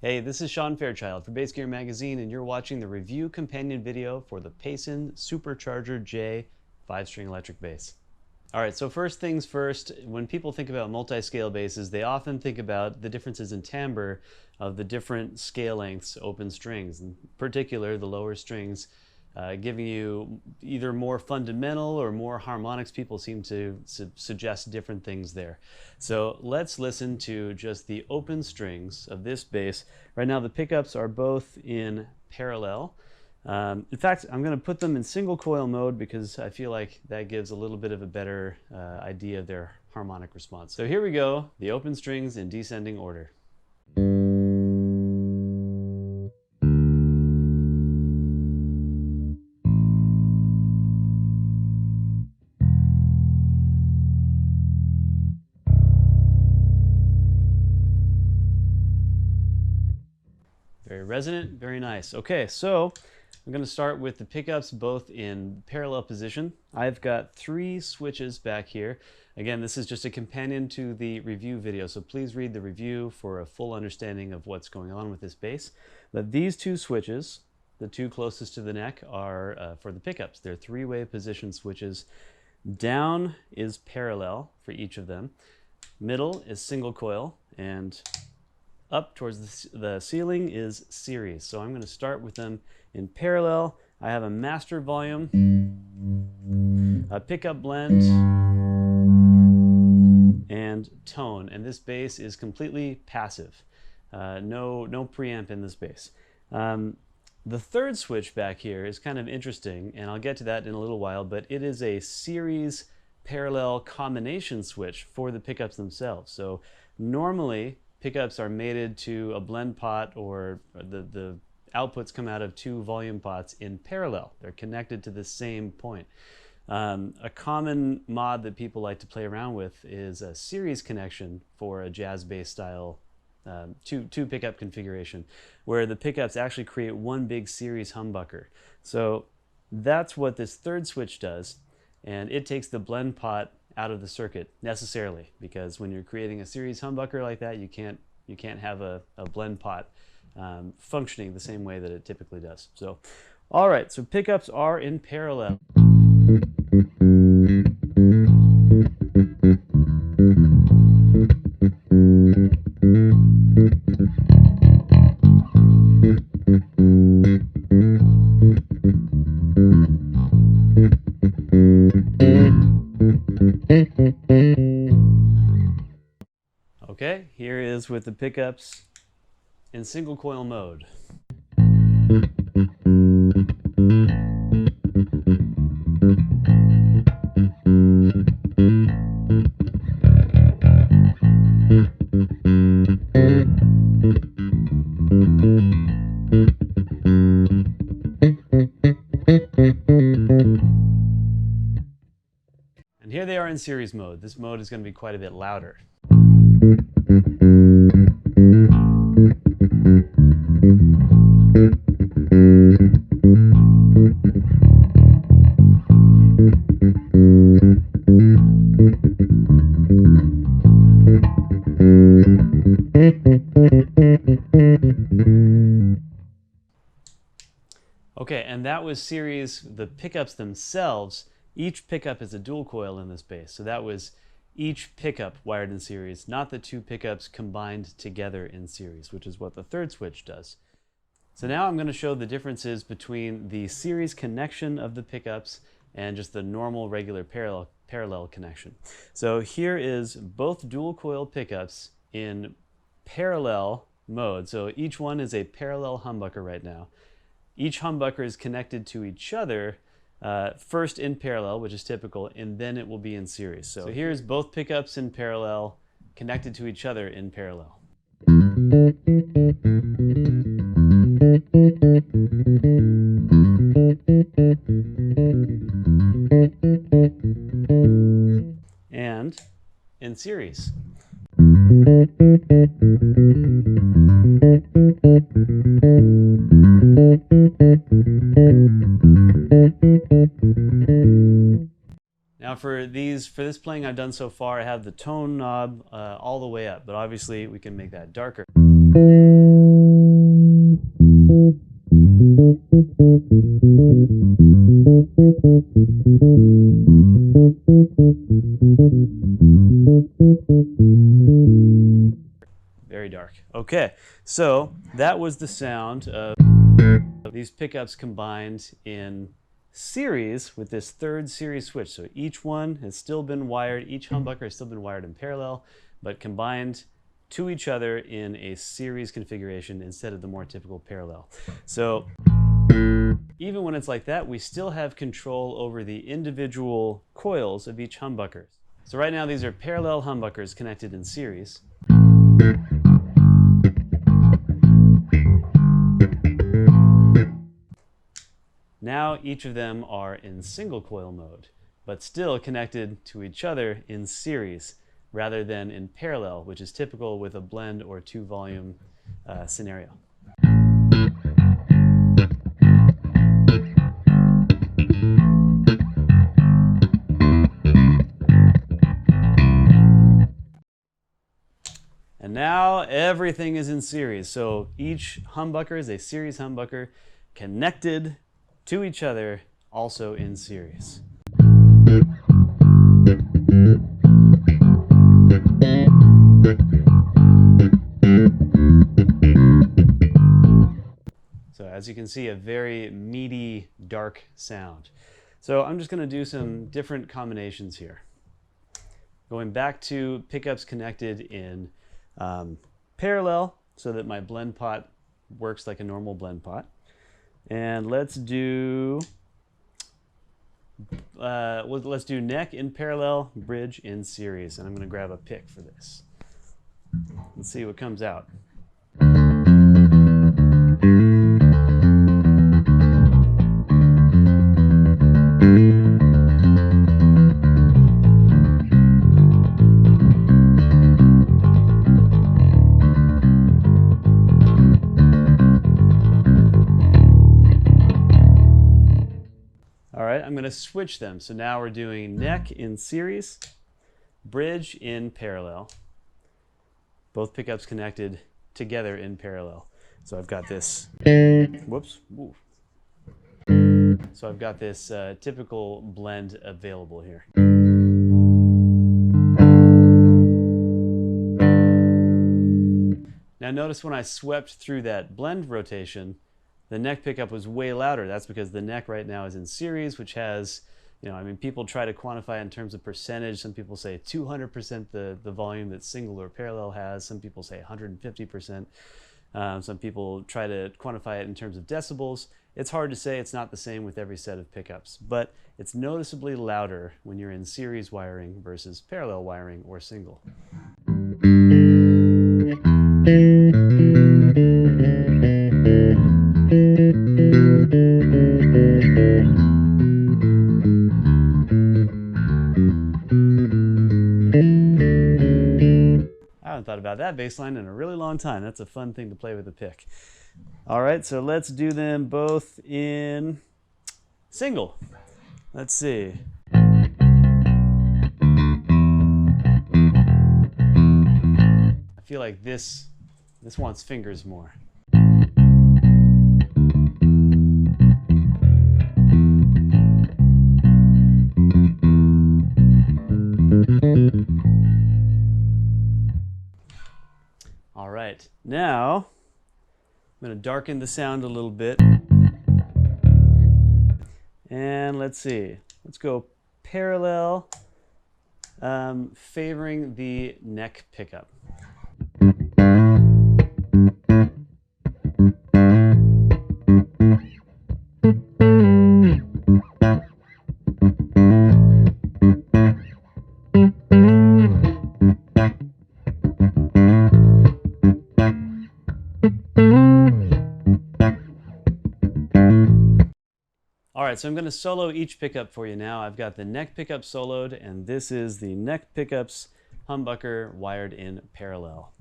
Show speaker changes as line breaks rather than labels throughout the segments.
Hey, this is Sean Fairchild for Bass Gear Magazine, and you're watching the review companion video for the Payson Supercharger J 5-string electric bass. Alright, so first things first, when people think about multi-scale basses, they often think about the differences in timbre of the different scale lengths open strings, in particular the lower strings, giving you either more fundamental or more harmonics. People seem to suggest different things there. So let's listen to just the open strings of this bass. Right now the pickups are both in parallel. In fact, I'm going to put them in single coil mode because I feel like that gives a little bit of a better idea of their harmonic response. So here we go, the open strings in descending order. Very resonant, very nice. Okay, so I'm going to start with the pickups both in parallel position. I've got 3 switches back here. Again, this is just a companion to the review video, so please read the review for a full understanding of what's going on with this bass. But these 2 switches, the 2 closest to the neck, are for the pickups. They're 3-way position switches. Down is parallel for each of them. Middle is single coil, and up towards the ceiling is series. So I'm going to start with them in parallel. I have a master volume, a pickup blend, and tone. And this bass is completely passive. No preamp in this bass. The third switch back here is kind of interesting, and I'll get to that in a little while, but it is a series parallel combination switch for the pickups themselves. So normally pickups are mated to a blend pot, or the outputs come out of 2 volume pots in parallel. They're connected to the same point. A common mod that people like to play around with is a series connection for a jazz bass style two pickup configuration, where the pickups actually create one big series humbucker. So that's what this third switch does, and it takes the blend pot out of the circuit necessarily, because when you're creating a series humbucker like that, you can't have a blend pot functioning the same way that it typically does. So all right, so pickups are in parallel. Okay, here is with the pickups in single coil mode. And here they are in series mode. This mode is going to be quite a bit louder. Okay, and that was series. The pickups themselves, each pickup is a dual coil in this bass. So that was each pickup wired in series, not the 2 pickups combined together in series, which is what the third switch does. So now I'm going to show the differences between the series connection of the pickups and just the normal regular parallel connection. So here is both dual coil pickups in parallel mode. So each one is a parallel humbucker right now. Each humbucker is connected to each other, first in parallel, which is typical, and then it will be in series. So here's both pickups in parallel, connected to each other in parallel. And in series. Now for this playing I've done so far, I have the tone knob all the way up, but obviously we can make that darker. Very dark. Okay, so that was the sound of these pickups combined in series with this third series switch. So each one has still been wired, each humbucker has still been wired in parallel, but combined to each other in a series configuration instead of the more typical parallel. So even when it's like that, we still have control over the individual coils of each humbucker. So right now these are parallel humbuckers connected in series. Now each of them are in single coil mode, but still connected to each other in series rather than in parallel, which is typical with a blend or two volume scenario. And now everything is in series. So each humbucker is a series humbucker connected to each other, also in series. So as you can see, a very meaty, dark sound. So I'm just going to do some different combinations here. Going back to pickups connected in parallel so that my blend pot works like a normal blend pot. And let's do neck in parallel, bridge in series. And I'm going to grab a pick for this. Let's see what comes out. I'm going to switch them. So now we're doing neck in series, bridge in parallel. Both pickups connected together in parallel. So I've got this, whoops. Ooh. So I've got this typical blend available here. Now notice when I swept through that blend rotation, the neck pickup was way louder. That's because the neck right now is in series, which has, people try to quantify it in terms of percentage. Some people say 200% the volume that single or parallel has. Some people say 150%. Some people try to quantify it in terms of decibels. It's hard to say. It's not the same with every set of pickups, but it's noticeably louder when you're in series wiring versus parallel wiring or single. I haven't thought about that bass line in a really long time. That's a fun thing to play with a pick. All right, so let's do them both in single. Let's see. I feel like this wants fingers more. All right, now I'm going to darken the sound a little bit. And let's see, let's go parallel, favoring the neck pickup. All right, so I'm going to solo each pickup for you now. I've got the neck pickup soloed, and this is the neck pickups humbucker wired in parallel.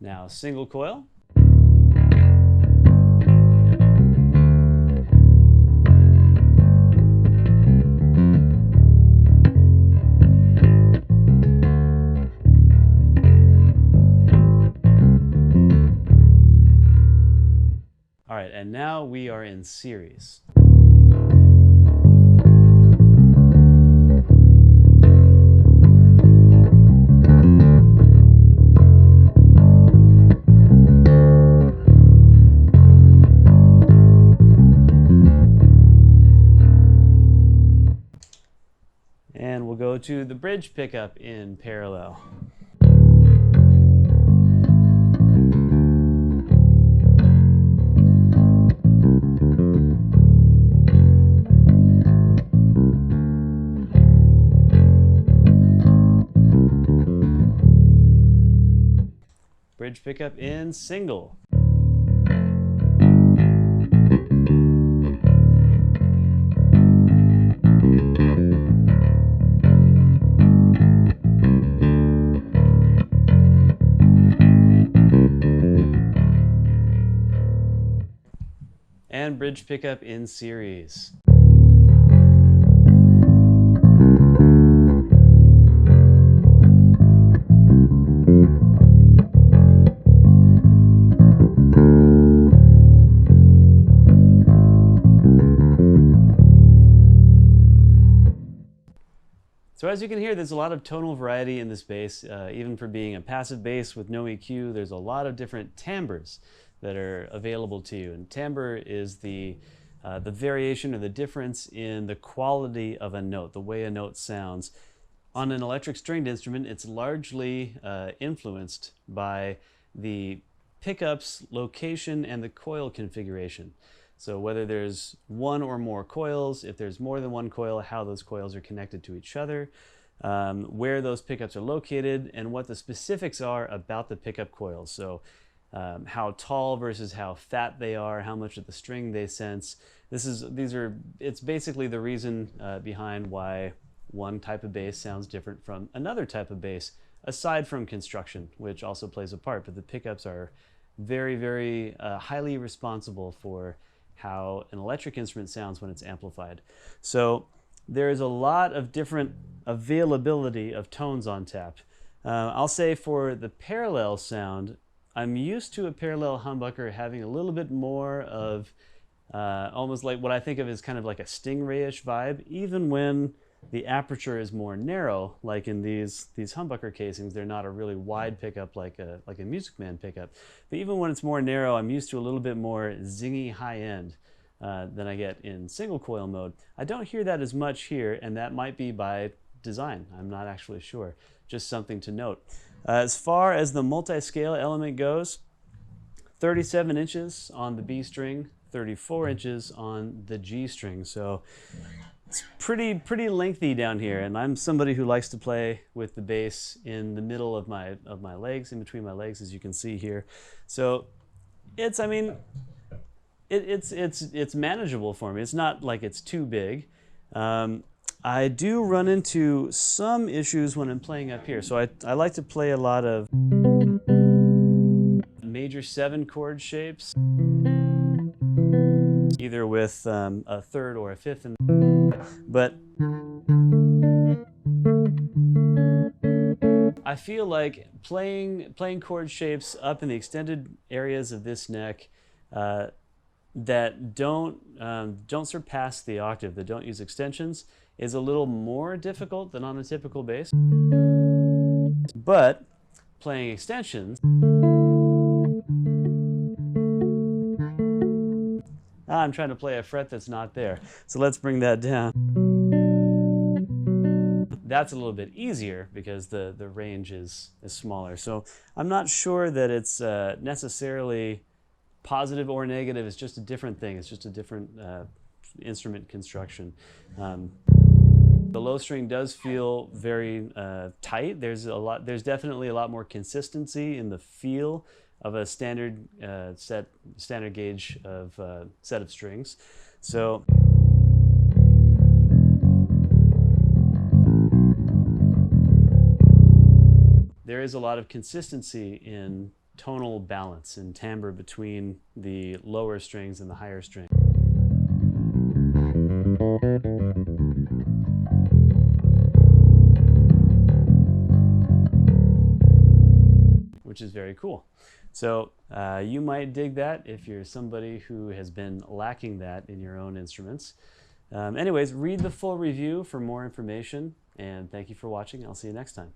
Now single coil. now we are in series. And we'll go to the bridge pickup in parallel. Bridge pickup in single. And bridge pickup in series. So as you can hear, there's a lot of tonal variety in this bass. Even for being a passive bass with no EQ, there's a lot of different timbres that are available to you. And timbre is the variation or the difference in the quality of a note, the way a note sounds. On an electric stringed instrument, it's largely influenced by the pickup's location and the coil configuration. So whether there's one or more coils, if there's more than one coil, how those coils are connected to each other, where those pickups are located, and what the specifics are about the pickup coils. So how tall versus how fat they are, how much of the string they sense. It's basically the reason behind why one type of bass sounds different from another type of bass, aside from construction, which also plays a part. But the pickups are very, very highly responsible for how an electric instrument sounds when it's amplified. So there is a lot of different availability of tones on tap. I'll say for the parallel sound, I'm used to a parallel humbucker having a little bit more of almost like what I think of as kind of like a stingray-ish vibe, even when the aperture is more narrow, like in these humbucker casings. They're not a really wide pickup like a Music Man pickup. But even when it's more narrow, I'm used to a little bit more zingy high end than I get in single coil mode. I don't hear that as much here, and that might be by design. I'm not actually sure. Just something to note. As far as the multi-scale element goes, 37 inches on the B string, 34 inches on the G string. So it's pretty lengthy down here, and I'm somebody who likes to play with the bass in the middle of my legs, in between my legs, as you can see here. So it's manageable for me. It's not like it's too big. I do run into some issues when I'm playing up here. So I like to play a lot of major 7 chord shapes, either with a third or a fifth. But I feel like playing chord shapes up in the extended areas of this neck that don't surpass the octave, that don't use extensions, is a little more difficult than on a typical bass. But playing extensions, I'm trying to play a fret that's not there. So let's bring that down. That's a little bit easier because the range is smaller. So I'm not sure that it's necessarily positive or negative. It's just a different thing. It's just a different instrument construction. The low string does feel very tight. There's definitely a lot more consistency in the feel of a standard standard gauge of set of strings. So there is a lot of consistency in tonal balance and timbre between the lower strings and the higher strings, which is very cool. So You might dig that if you're somebody who has been lacking that in your own instruments. Anyways, read the full review for more information, and thank you for watching. I'll see you next time.